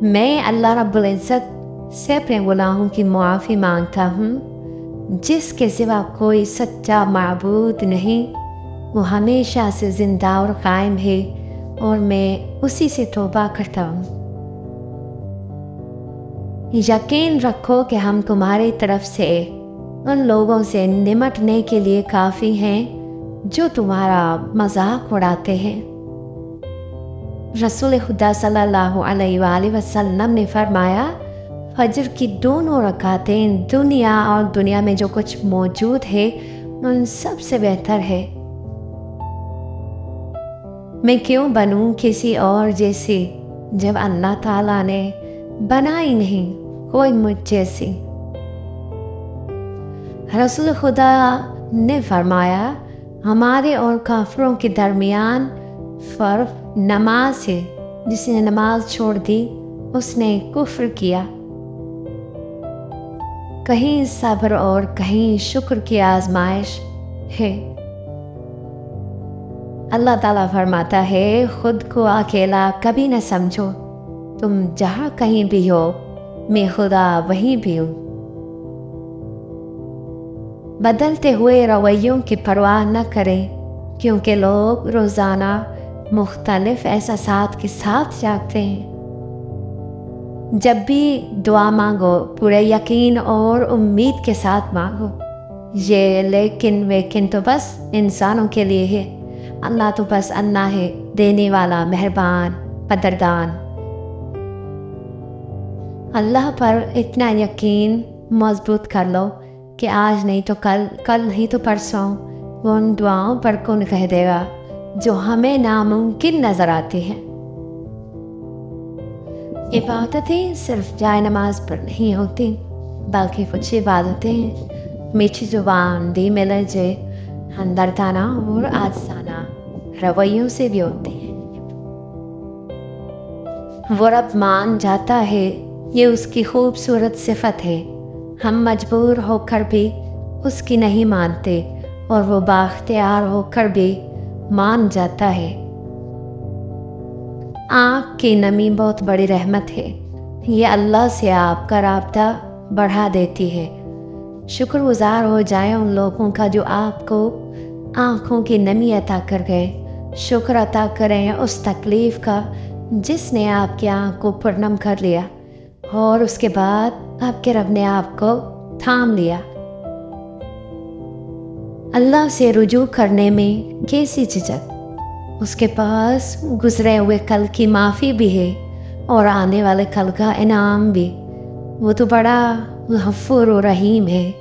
میں اللہ رب العزت سے اپنے گناہوں کی معافی مانگتا ہوں۔ جس کے سوا کوئی سچا معبود نہیں، وہ ہمیشہ سے زندہ اور قائم ہے، اور میں اسی سے توبہ کرتا ہوں۔ یقین رکھو کہ ہم تمہاری طرف سے ان لوگوں سے نمٹنے کے لیے کافی ہیں جو تمہارا مذاق اڑاتے ہیں۔ رسول خدا صلی اللہ علیہ وآلہ وسلم نے فرمایا، فجر کی دونوں رکعتیں دنیا اور دنیا میں جو کچھ موجود ہے ان سب سے بہتر ہے۔ میں کیوں بنوں کسی اور جیسی جب اللہ تعالیٰ نے بنائی نہیں کوئی مجھ جیسی۔ رسول خدا نے فرمایا، ہمارے اور کافروں کے درمیان فرق نماز ہے، جس نے نماز چھوڑ دی اس نے کفر کیا۔ کہیں صبر اور کہیں شکر کی آزمائش ہے۔ اللہ تعالیٰ فرماتا ہے، خود کو اکیلا کبھی نہ سمجھو، تم جہاں کہیں بھی ہو میں خدا وہیں بھی ہوں۔ بدلتے ہوئے رویوں کی پرواہ نہ کریں، کیونکہ لوگ روزانہ مختلف احساسات کے ساتھ جاگتے ہیں۔ جب بھی دعا مانگو پورے یقین اور امید کے ساتھ مانگو۔ یہ لیکن ویکن تو بس انسانوں کے لیے ہے، اللہ تو بس اللہ ہے، دینے والا، مہربان، قدردان۔ اللہ پر اتنا یقین مضبوط کر لو کہ آج نہیں تو کل، کل نہیں تو پرسوں وہ ان دعاؤں پر کن کہہ دے گا جو ہمیں ناممکن نظر آتی ہیں۔ عبادتیں صرف جائے نماز پر نہیں ہوتی، بلکہ کچھ عبادتیں میٹھی زبان، دھیمے لہجے، ہمدردانہ اور عاجزانہ رویوں سے بھی ہوتی ہیں۔ وہ رب مان جاتا ہے، یہ اس کی خوبصورت صفت ہے۔ ہم مجبور ہو کر بھی اس کی نہیں مانتے، اور وہ بااختیار ہو کر بھی مان جاتا ہے۔ آنکھ کی نمی بہت بڑی رحمت ہے، یہ اللہ سے آپ کا رابطہ بڑھا دیتی ہے۔ شکر گزار ہو جائیں ان لوگوں کا جو آپ کو آنکھوں کی نمی عطا کر گئے۔ شکر عطا کریں اس تکلیف کا جس نے آپ کی آنکھ کو پرنم کر لیا، اور اس کے بعد آپ کے رب نے آپ کو تھام لیا۔ اللہ سے رجوع کرنے میں کیسی جھجک، اس کے پاس گزرے ہوئے کل کی معافی بھی ہے اور آنے والے کل کا انعام بھی۔ وہ تو بڑا غفور و رحیم ہے۔